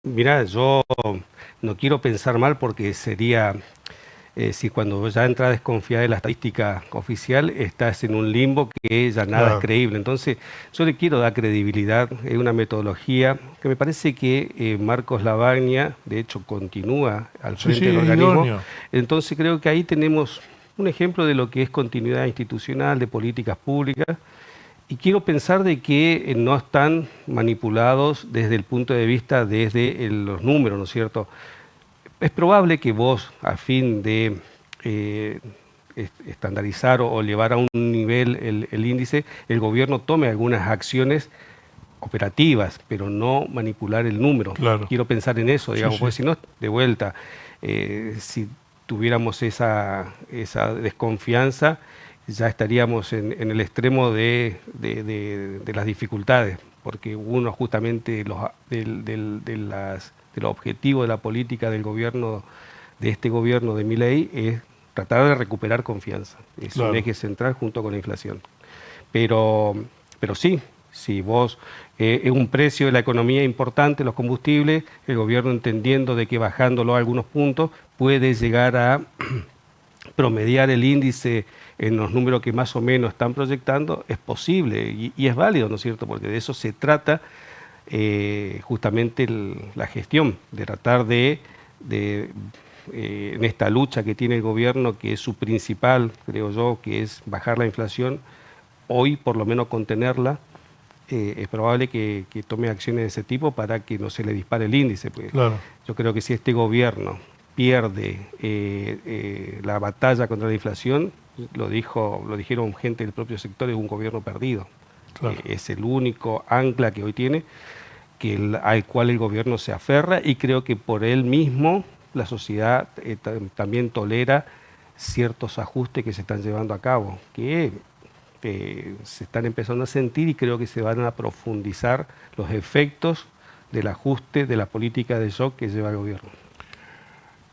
Mira, yo no quiero pensar mal porque sería, si cuando ya entras a desconfiar de la estadística oficial, estás en un limbo que ya nada es Claro. creíble. Entonces, yo le quiero dar credibilidad, es una metodología que me parece que Marcos Lavagna, de hecho, continúa al Sí, sí, frente del es organismo. idóneo. Entonces, creo que ahí tenemos un ejemplo de lo que es continuidad institucional, de políticas públicas. Y quiero pensar de que no están manipulados desde el punto de vista, desde los números, ¿no es cierto? Es probable que vos, a fin de eh, estandarizar o llevar a un nivel el índice, el gobierno tome algunas acciones operativas, pero no manipular el número. Claro. Quiero pensar en eso, Sí, digamos, porque sí. si no, de vuelta, si tuviéramos esa desconfianza, ya estaríamos en el extremo de las dificultades, porque uno justamente de los objetivos de la política del gobierno, de este gobierno de Milei, es tratar de recuperar confianza. Es un Claro. eje central junto con la inflación. Pero, pero sí, si vos es un precio de la economía importante, los combustibles, el gobierno entendiendo de que bajándolo a algunos puntos puede llegar a promediar el índice en los números que más o menos están proyectando, es posible y es válido, ¿no es cierto? Porque de eso se trata justamente la gestión, de tratar de en esta lucha que tiene el gobierno, que es su principal, creo yo, que es bajar la inflación, hoy por lo menos contenerla, es probable que tome acciones de ese tipo para que no se le dispare el índice. Pues Claro. yo creo que si este gobierno pierde la batalla contra la inflación, lo dijeron gente del propio sector, es un gobierno perdido. Claro. Es el único ancla que hoy tiene, al cual el gobierno se aferra y creo que por él mismo la sociedad también tolera ciertos ajustes que se están llevando a cabo, que se están empezando a sentir y creo que se van a profundizar los efectos del ajuste de la política de shock que lleva el gobierno.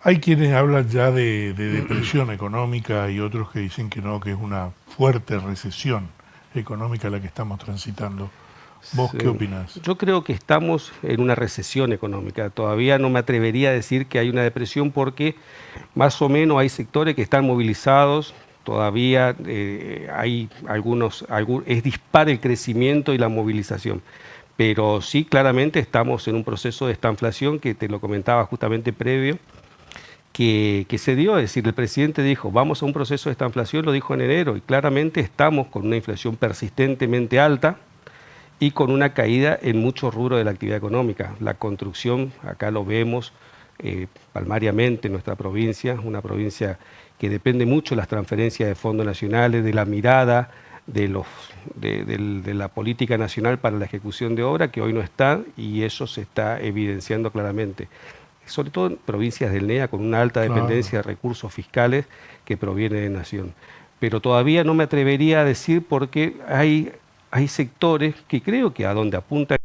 Hay quienes hablan ya de depresión económica y otros que dicen que no, que es una fuerte recesión económica la que estamos transitando. ¿Vos qué opinás? Yo creo que estamos en una recesión económica. Todavía no me atrevería a decir que hay una depresión porque más o menos hay sectores que están movilizados. Todavía hay es dispar el crecimiento y la movilización. Pero sí, claramente estamos en un proceso de estanflación que te lo comentaba justamente previo, que se dio, es decir, el presidente dijo, vamos a un proceso de estanflación, lo dijo en enero, y claramente estamos con una inflación persistentemente alta y con una caída en muchos rubros de la actividad económica. La construcción, acá lo vemos palmariamente en nuestra provincia, una provincia que depende mucho de las transferencias de fondos nacionales, de la mirada de la política nacional para la ejecución de obra, que hoy no está, y eso se está evidenciando claramente. Sobre todo en provincias del NEA con una alta Claro. dependencia de recursos fiscales que proviene de Nación. Pero todavía no me atrevería a decir porque hay sectores que creo que a donde apunta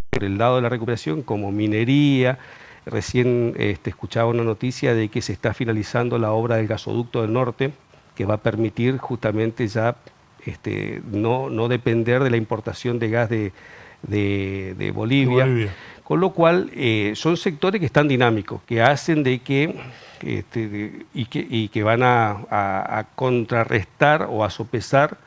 por el lado de la recuperación, como minería. Recién escuchaba una noticia de que se está finalizando la obra del gasoducto del norte, que va a permitir justamente ya no depender de la importación de gas de De Bolivia. Bolivia. Con lo cual, son sectores que están dinámicos, que hacen y que van a contrarrestar o a sopesar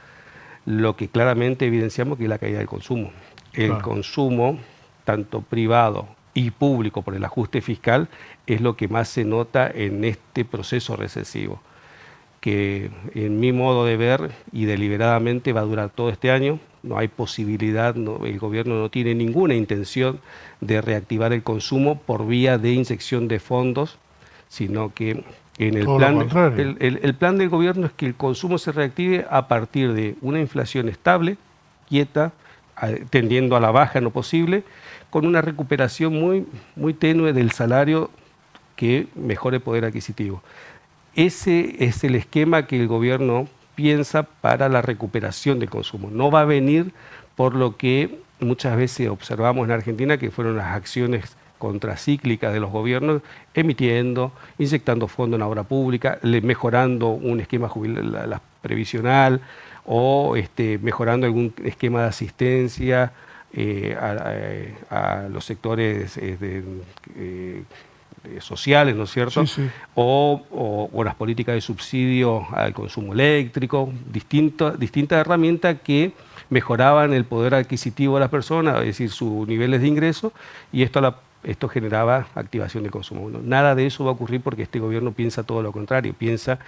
lo que claramente evidenciamos que es la caída del consumo. El Claro. consumo, tanto privado y público por el ajuste fiscal, es lo que más se nota en este proceso recesivo, que en mi modo de ver y deliberadamente va a durar todo este año. No hay posibilidad, el gobierno no tiene ninguna intención de reactivar el consumo por vía de inyección de fondos, sino que en Todo lo contrario. el plan del gobierno es que el consumo se reactive a partir de una inflación estable, quieta, tendiendo a la baja en lo posible, con una recuperación muy tenue del salario que mejore el poder adquisitivo. Ese es el esquema que el gobierno piensa para la recuperación del consumo. No va a venir por lo que muchas veces observamos en Argentina, que fueron las acciones contracíclicas de los gobiernos, emitiendo, inyectando fondos en la obra pública, mejorando un esquema previsional o mejorando algún esquema de asistencia a los sectores sociales, ¿no es cierto? Sí, sí. O las políticas de subsidio al consumo eléctrico, distintas herramientas que mejoraban el poder adquisitivo de las personas, es decir, sus niveles de ingreso, y esto generaba activación de consumo. Bueno, nada de eso va a ocurrir porque este gobierno piensa todo lo contrario, piensa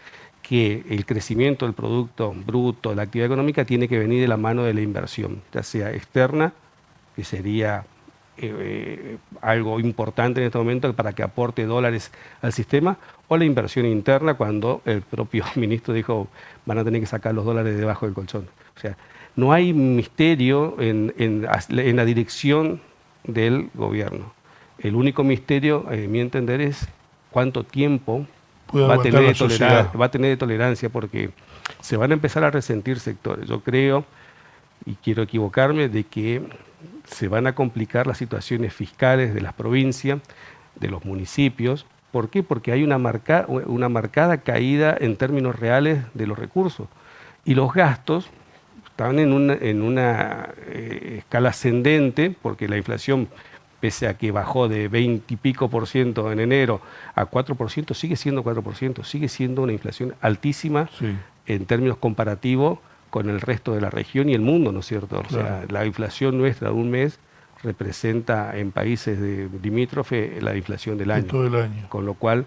que el crecimiento del Producto Bruto, la actividad económica, tiene que venir de la mano de la inversión, ya sea externa, que sería algo importante en este momento para que aporte dólares al sistema, o la inversión interna, cuando el propio ministro dijo van a tener que sacar los dólares debajo del colchón. O sea, no hay misterio en la dirección del gobierno. El único misterio, a mi entender, es cuánto tiempo va a tener de tolerancia, porque se van a empezar a resentir sectores. Yo creo, y quiero equivocarme, de que se van a complicar las situaciones fiscales de las provincias, de los municipios. ¿Por qué? Porque hay una marcada caída en términos reales de los recursos. Y los gastos están en una escala ascendente, porque la inflación, pese a que bajó de 20 y pico % en enero a 4%, sigue siendo 4%, sigue siendo una inflación altísima, sí, en términos comparativos con el resto de la región y el mundo, ¿no es cierto? O sea, la inflación nuestra de un mes representa en países limítrofes la inflación del año. Todo el año. Con lo cual,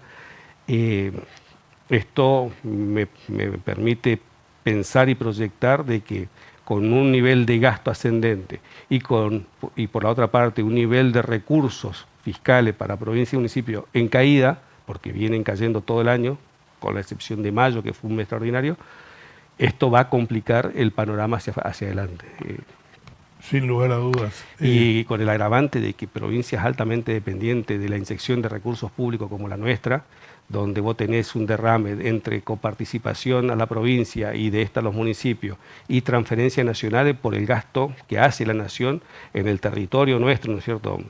esto me permite pensar y proyectar de que con un nivel de gasto ascendente y por la otra parte un nivel de recursos fiscales para provincia y municipio en caída, porque vienen cayendo todo el año, con la excepción de mayo, que fue un mes extraordinario, esto va a complicar el panorama hacia adelante. Sin lugar a dudas. Y con el agravante de que provincias altamente dependientes de la inyección de recursos públicos como la nuestra, donde vos tenés un derrame entre coparticipación a la provincia y de esta a los municipios y transferencias nacionales por el gasto que hace la nación en el territorio nuestro, ¿no es cierto?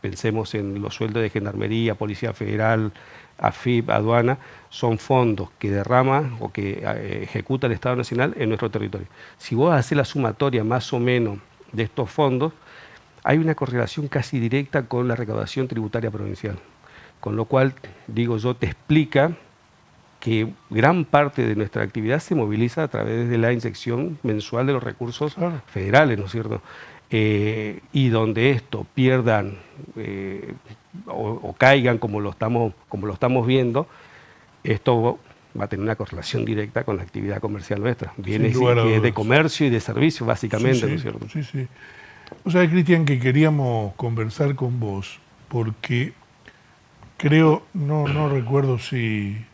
Pensemos en los sueldos de Gendarmería, Policía Federal, AFIP, aduana, son fondos que derrama o que ejecuta el Estado Nacional en nuestro territorio. Si vos haces la sumatoria más o menos de estos fondos, hay una correlación casi directa con la recaudación tributaria provincial. Con lo cual, digo yo, te explica que gran parte de nuestra actividad se moviliza a través de la inyección mensual de los recursos federales, ¿no es cierto? Y donde esto pierdan o caigan como lo estamos viendo, esto va a tener una correlación directa con la actividad comercial nuestra. Viene de comercio y de servicio, básicamente, ¿no es cierto? Sí, sí. O sea, Cristian, que queríamos conversar con vos, porque creo, no recuerdo sí,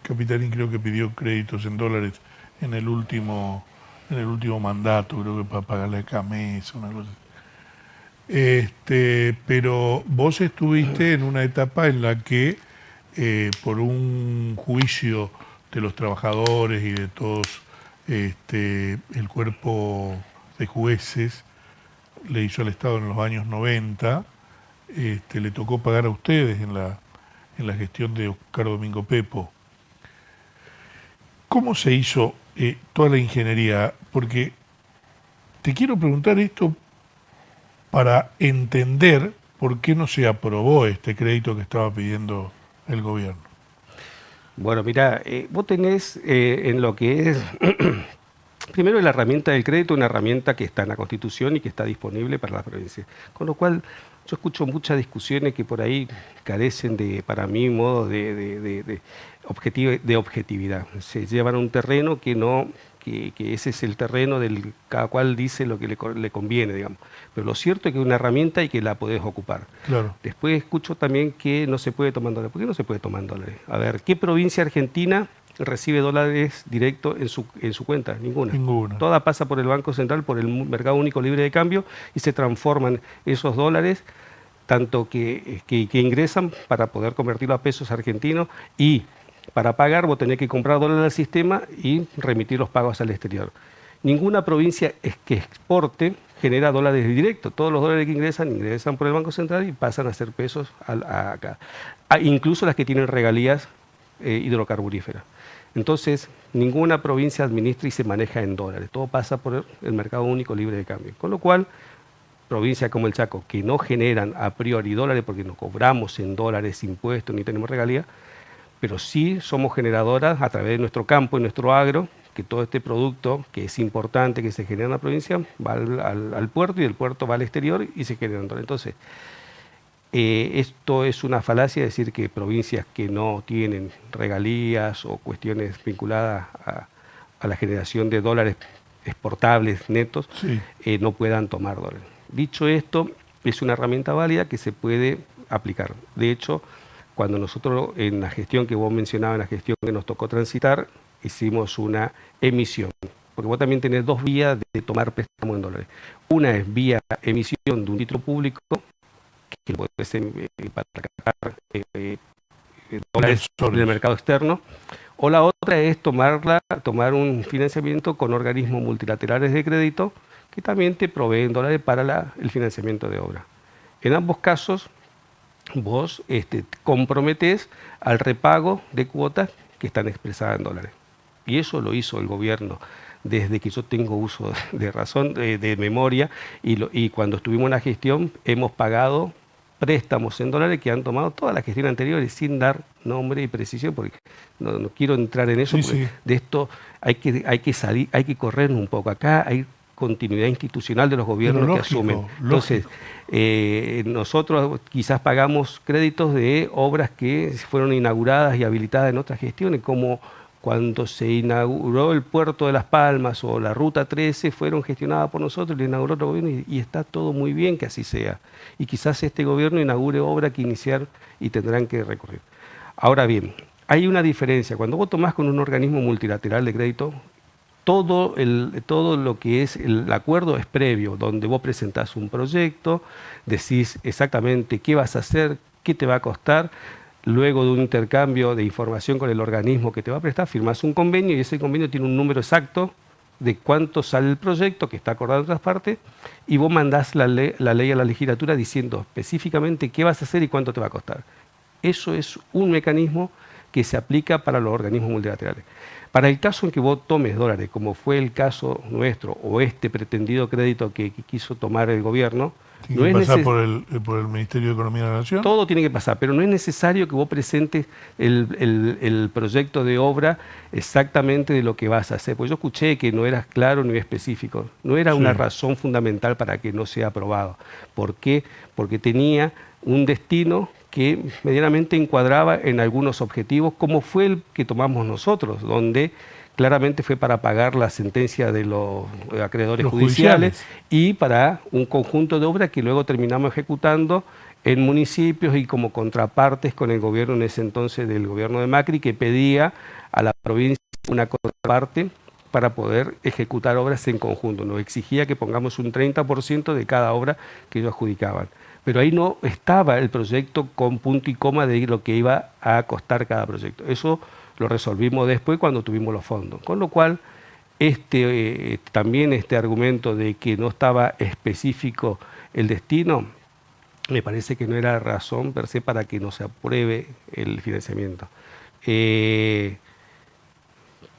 Capitalín creo que pidió créditos en dólares en el último mandato, creo que para pagarle a Camesa, una cosa así. Pero vos estuviste en una etapa en la que por un juicio de los trabajadores y de todos el cuerpo de jueces le hizo al Estado en los años 90, le tocó pagar a ustedes en la gestión de Oscar Domingo Pepo. ¿Cómo se hizo toda la ingeniería? Porque te quiero preguntar esto para entender por qué no se aprobó este crédito que estaba pidiendo el gobierno. Bueno, mira, vos tenés en lo que es, primero la herramienta del crédito, una herramienta que está en la Constitución y que está disponible para las provincias. Con lo cual, yo escucho muchas discusiones que por ahí carecen para mí, modo de objetividad. Se llevan a un terreno que ese es el terreno del cada cual dice lo que le conviene, digamos. Pero lo cierto es que es una herramienta y que la podés ocupar. Claro. Después escucho también que no se puede tomar dólares. ¿Por qué no se puede tomar dólares? A ver, ¿qué provincia argentina recibe dólares directos en su cuenta? Ninguna. Toda pasa por el Banco Central, por el Mercado Único Libre de Cambio, y se transforman esos dólares, tanto que ingresan para poder convertirlo a pesos argentinos, y para pagar vos tenés que comprar dólares al sistema y remitir los pagos al exterior. Ninguna provincia que exporte genera dólares directos. Todos los dólares que ingresan por el Banco Central y pasan a ser pesos acá. Incluso las que tienen regalías hidrocarburíferas. Entonces, ninguna provincia administra y se maneja en dólares. Todo pasa por el Mercado Único Libre de Cambio. Con lo cual, provincias como el Chaco, que no generan a priori dólares porque no cobramos en dólares impuestos ni tenemos regalías, pero sí somos generadoras a través de nuestro campo y nuestro agro, que todo este producto que es importante que se genera en la provincia va al puerto y del puerto va al exterior y se genera en dólares. Entonces, esto es una falacia decir que provincias que no tienen regalías o cuestiones vinculadas a la generación de dólares exportables netos, Sí. no puedan tomar dólares. Dicho esto, es una herramienta válida que se puede aplicar. De hecho, cuando nosotros en la gestión que vos mencionabas, en la gestión que nos tocó transitar, hicimos una emisión. Porque vos también tenés dos vías de tomar préstamo en dólares. Una es vía emisión de un título público, que puede ser para captar dólares en el mercado externo, o la otra es tomar un financiamiento con organismos multilaterales de crédito que también te proveen dólares para el financiamiento de obra. En ambos casos, vos comprometés al repago de cuotas que están expresadas en dólares. Y eso lo hizo el gobierno desde que yo tengo uso de razón, de memoria, y cuando estuvimos en la gestión hemos pagado préstamos en dólares que han tomado todas las gestiones anteriores sin dar nombre y precisión, porque no quiero entrar en eso, Sí, porque sí. de esto hay que salir, hay que correr un poco. Acá hay continuidad institucional de los gobiernos Pero que lógico, asumen. Entonces, nosotros quizás pagamos créditos de obras que fueron inauguradas y habilitadas en otras gestiones, como cuando se inauguró el puerto de Las Palmas o la Ruta 13, fueron gestionadas por nosotros, lo inauguró otro gobierno y está todo muy bien que así sea. Y quizás este gobierno inaugure obra que iniciar y tendrán que recorrer. Ahora bien, hay una diferencia. Cuando vos tomás con un organismo multilateral de crédito, todo lo que es el acuerdo es previo, donde vos presentás un proyecto, decís exactamente qué vas a hacer, qué te va a costar. Luego de un intercambio de información con el organismo que te va a prestar, firmás un convenio y ese convenio tiene un número exacto de cuánto sale el proyecto, que está acordado en otras partes, y vos mandás la ley a la legislatura diciendo específicamente qué vas a hacer y cuánto te va a costar. Eso es un mecanismo que se aplica para los organismos multilaterales. Para el caso en que vos tomes dólares, como fue el caso nuestro, o este pretendido crédito que quiso tomar el gobierno, Tiene que pasar por el Ministerio de Economía de la Nación. todo tiene que pasar, pero no es necesario que vos presentes el proyecto de obra exactamente de lo que vas a hacer. Pues yo escuché que no eras claro ni específico. No era una razón fundamental para que no sea aprobado. ¿Por qué? Porque tenía un destino que medianamente encuadraba en algunos objetivos, como fue el que tomamos nosotros, donde claramente fue para pagar la sentencia de los acreedores judiciales y para un conjunto de obras que luego terminamos ejecutando en municipios y como contrapartes con el gobierno en ese entonces del gobierno de Macri, que pedía a la provincia una contraparte para poder ejecutar obras en conjunto. Nos exigía que pongamos un 30% de cada obra que ellos adjudicaban. Pero ahí no estaba el proyecto con punto y coma de lo que iba a costar cada proyecto. Eso lo resolvimos después cuando tuvimos los fondos. Con lo cual, también este argumento de que no estaba específico el destino, me parece que no era razón per se para que no se apruebe el financiamiento.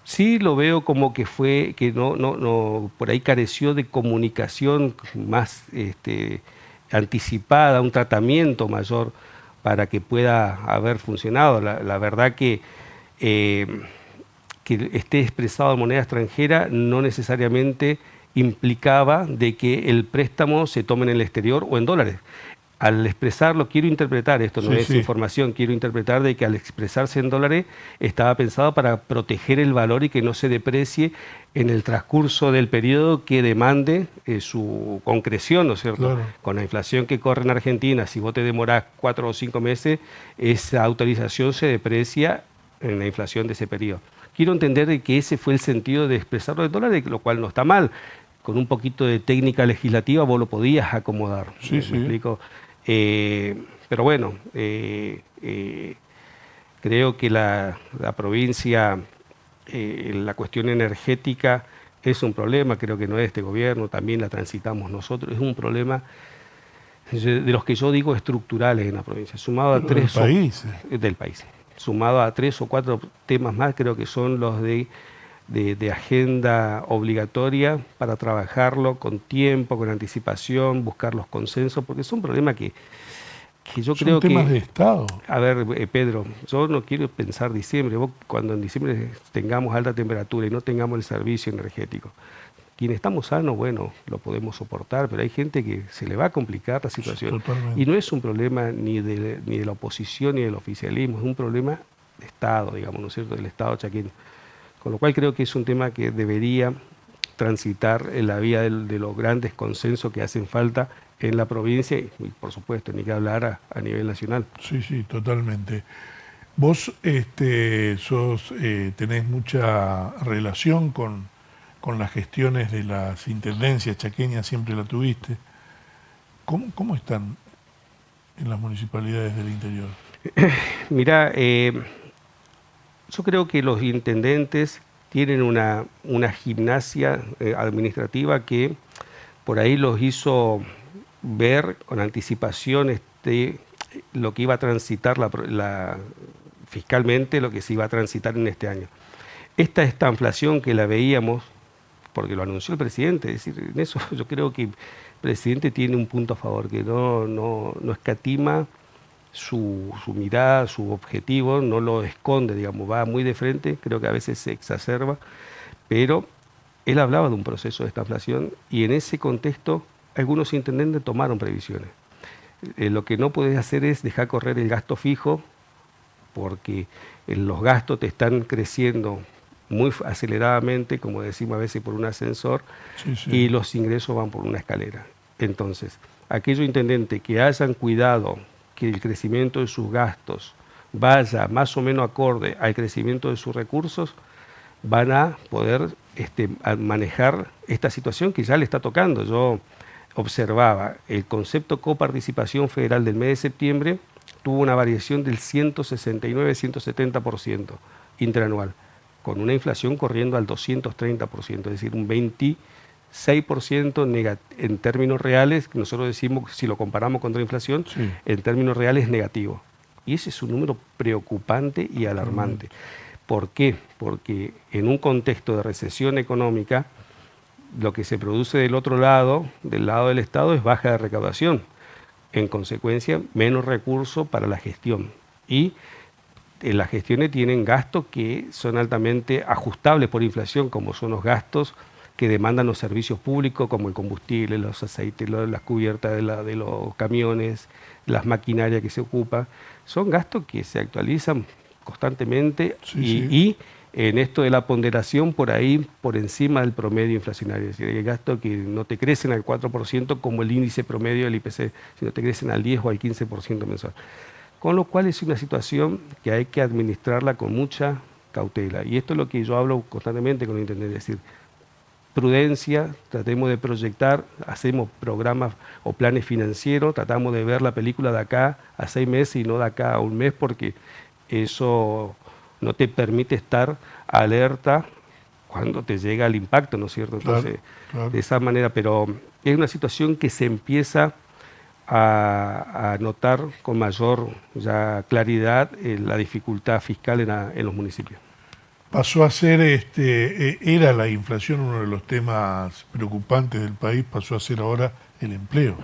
Sí lo veo como que fue, que no por ahí careció de comunicación más anticipada, un tratamiento mayor para que pueda haber funcionado. La verdad que esté expresado en moneda extranjera no necesariamente implicaba de que el préstamo se tome en el exterior o en dólares. Al expresarlo, quiero interpretar, esto no es información, quiero interpretar de que al expresarse en dólares estaba pensado para proteger el valor y que no se deprecie en el transcurso del periodo que demande su concreción, ¿no es cierto? Claro. Con la inflación que corre en Argentina, si vos te demorás 4 o 5 meses, esa autorización se deprecia en la inflación de ese periodo. Quiero entender de que ese fue el sentido de expresarlo en dólares, lo cual no está mal. Con un poquito de técnica legislativa vos lo podías acomodar. ¿Me explico? Pero bueno, creo que la provincia, la cuestión energética es un problema, creo que no es este gobierno, también la transitamos nosotros, es un problema de los que yo digo estructurales en la provincia, sumado a del país, sumado a 3 o 4 temas más, creo que son los de de agenda obligatoria para trabajarlo con tiempo, con anticipación, buscar los consensos, porque es un problema que yo creo que... Son temas de Estado. A ver, Pedro, yo no quiero pensar diciembre. Vos, cuando en diciembre tengamos alta temperatura y no tengamos el servicio energético, quienes estamos sanos, bueno, lo podemos soportar, pero hay gente que se le va a complicar la situación. Totalmente. Y no es un problema ni de la oposición ni del oficialismo, es un problema de Estado, digamos, ¿no es cierto?, del Estado chaqueño. Con lo cual creo que es un tema que debería transitar en la vía de los grandes consensos que hacen falta en la provincia y por supuesto, ni que hablar a nivel nacional. Sí, sí, totalmente. Vos tenés mucha relación con las gestiones de las intendencias chaqueñas, siempre la tuviste. ¿Cómo están en las municipalidades del interior? Mirá, yo creo que los intendentes tienen una gimnasia administrativa que por ahí los hizo ver con anticipación lo que iba a transitar fiscalmente, lo que se iba a transitar en este año. Esta estanflación que la veíamos, porque lo anunció el presidente, es decir, en eso yo creo que el presidente tiene un punto a favor, que no escatima su mirada, su objetivo, no lo esconde, digamos, va muy de frente, creo que a veces se exacerba, pero él hablaba de un proceso de estanflación y en ese contexto algunos intendentes tomaron previsiones. Lo que no puedes hacer es dejar correr el gasto fijo, porque los gastos te están creciendo muy aceleradamente, como decimos a veces por un ascensor, Sí, sí. y los ingresos van por una escalera. Entonces, aquellos intendentes que hayan cuidado que el crecimiento de sus gastos vaya más o menos acorde al crecimiento de sus recursos, van a poder a manejar esta situación que ya le está tocando. Yo observaba el concepto coparticipación federal del mes de septiembre, tuvo una variación del 169-170% interanual, con una inflación corriendo al 230%, es decir, un 26% en términos reales, que nosotros decimos, si lo comparamos contra la inflación, Sí. en términos reales negativo. Y ese es un número preocupante y alarmante. ¿Por qué? Porque en un contexto de recesión económica, lo que se produce del otro lado, del lado del Estado, es baja de recaudación. En consecuencia, menos recursos para la gestión. Y las gestiones tienen gastos que son altamente ajustables por inflación, como son los gastos que demandan los servicios públicos, como el combustible, los aceites, las cubiertas de los camiones, las maquinarias que se ocupan. Son gastos que se actualizan constantemente y en esto de la ponderación por ahí, por encima del promedio inflacionario. Es decir, hay gastos que no te crecen al 4% como el índice promedio del IPC, sino te crecen al 10 o al 15% mensual. Con lo cual es una situación que hay que administrarla con mucha cautela. Y esto es lo que yo hablo constantemente con el intendente, es decir, prudencia, tratemos de proyectar, hacemos programas o planes financieros, tratamos de ver la película de acá a 6 meses y no de acá a un mes, porque eso no te permite estar alerta cuando te llega el impacto, ¿no es cierto? Entonces, claro. De esa manera, pero es una situación que se empieza a notar con mayor ya claridad la dificultad fiscal en los municipios. Pasó a ser, era la inflación uno de los temas preocupantes del país, pasó a ser ahora el empleo.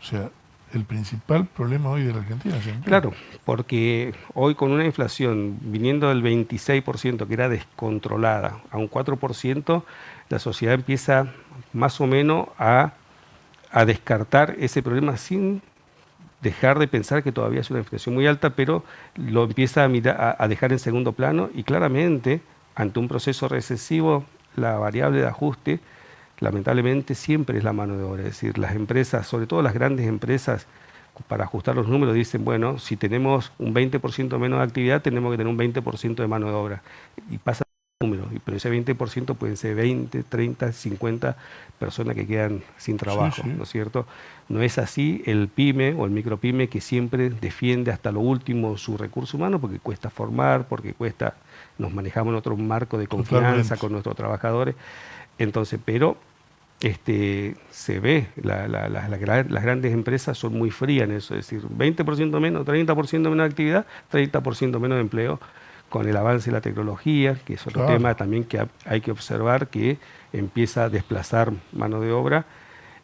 O sea, el principal problema hoy de la Argentina es el empleo. Claro, porque hoy con una inflación viniendo del 26%, que era descontrolada, a un 4%, la sociedad empieza más o menos a descartar ese problema sin dejar de pensar que todavía es una inflación muy alta, pero lo empieza a dejar en segundo plano y claramente, ante un proceso recesivo, la variable de ajuste, lamentablemente, siempre es la mano de obra. Es decir, las empresas, sobre todo las grandes empresas, para ajustar los números, dicen, bueno, si tenemos un 20% menos de actividad, tenemos que tener un 20% de mano de obra. Y pasa el número, pero ese 20% pueden ser 20, 30, 50 personas que quedan sin trabajo, ¿no es cierto? No es así el pyme o el micropyme, que siempre defiende hasta lo último su recurso humano, porque cuesta formar, porque nos manejamos en otro marco de confianza con nuestros trabajadores. Entonces, pero se ve, las grandes empresas son muy frías en eso, es decir, 20% menos, 30% menos de actividad, 30% menos de empleo, con el avance de la tecnología, que es otro tema también que hay que observar, que empieza a desplazar mano de obra,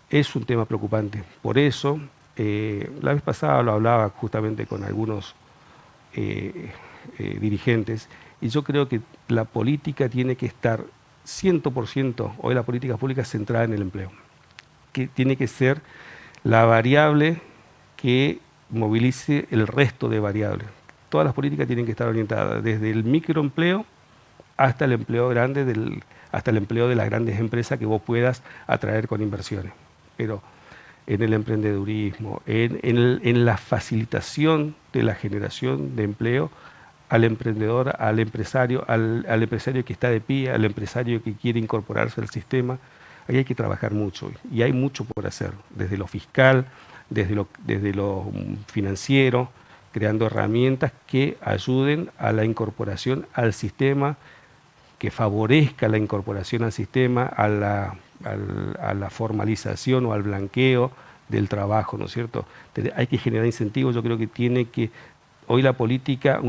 es un tema preocupante. Por eso, la vez pasada lo hablaba justamente con algunos dirigentes, y yo creo que la política tiene que estar 100%, hoy la política pública centrada en el empleo, que tiene que ser la variable que movilice el resto de variables. Todas las políticas tienen que estar orientadas desde el microempleo hasta el empleo grande, hasta el empleo de las grandes empresas que vos puedas atraer con inversiones. Pero en el emprendedurismo, en la facilitación de la generación de empleo al emprendedor, al empresario que está de pie, al empresario que quiere incorporarse al sistema. Ahí hay que trabajar mucho y hay mucho por hacer, desde lo fiscal, desde lo financiero, creando herramientas que ayuden a la incorporación al sistema, que favorezca la incorporación al sistema, a la formalización o al blanqueo del trabajo, ¿no es cierto? Hay que generar incentivos. Yo creo que hoy una política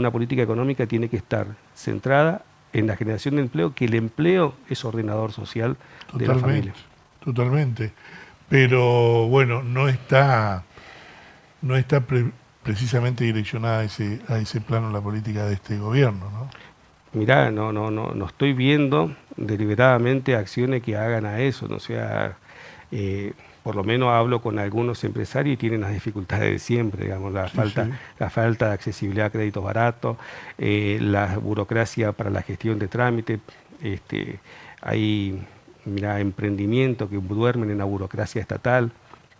económica tiene que estar centrada en la generación de empleo, que el empleo es ordenador social de la familia. Totalmente. Pero bueno, no está precisamente direccionada a ese plano la política de este gobierno, ¿no? Mirá, no estoy viendo deliberadamente acciones que hagan a eso, ¿no? O sea, por lo menos hablo con algunos empresarios y tienen las dificultades de siempre, digamos, la falta de accesibilidad a créditos baratos, la burocracia para la gestión de trámites, hay emprendimientos que duermen en la burocracia estatal,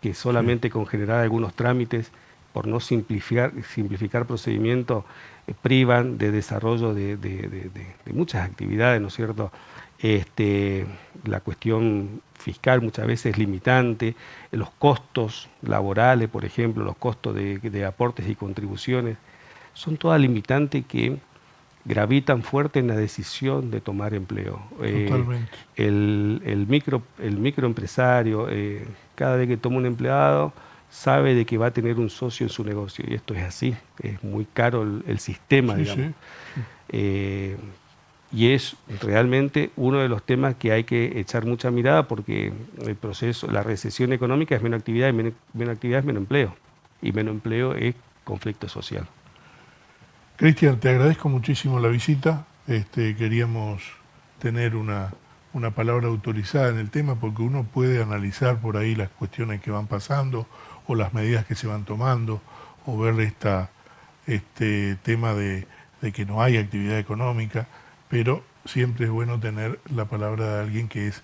que solamente con generar algunos trámites, por no simplificar procedimientos, privan de desarrollo de muchas actividades, ¿no es cierto? La cuestión fiscal muchas veces es limitante, los costos laborales, por ejemplo, los costos de aportes y contribuciones, son todas limitantes que gravitan fuerte en la decisión de tomar empleo. Totalmente. El microempresario, cada vez que toma un empleado, sabe de que va a tener un socio en su negocio, y esto es así, es muy caro el sistema, digamos. Y es realmente uno de los temas que hay que echar mucha mirada, porque el proceso, la recesión económica es menos actividad, y menos actividad es menos empleo, y menos empleo es conflicto social. Cristian, te agradezco muchísimo la visita. Queríamos tener una palabra autorizada en el tema, porque uno puede analizar por ahí las cuestiones que van pasando o las medidas que se van tomando, o ver este tema de que no hay actividad económica, pero siempre es bueno tener la palabra de alguien que es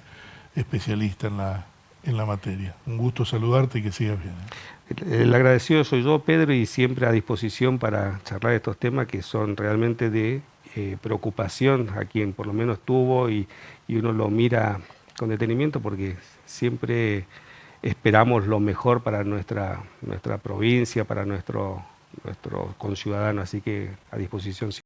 especialista en la materia. Un gusto saludarte y que sigas bien. El agradecido soy yo, Pedro, y siempre a disposición para charlar estos temas que son realmente de preocupación a quien por lo menos tuvo, y uno lo mira con detenimiento, porque siempre esperamos lo mejor para nuestra provincia, para nuestro conciudadano, así que a disposición.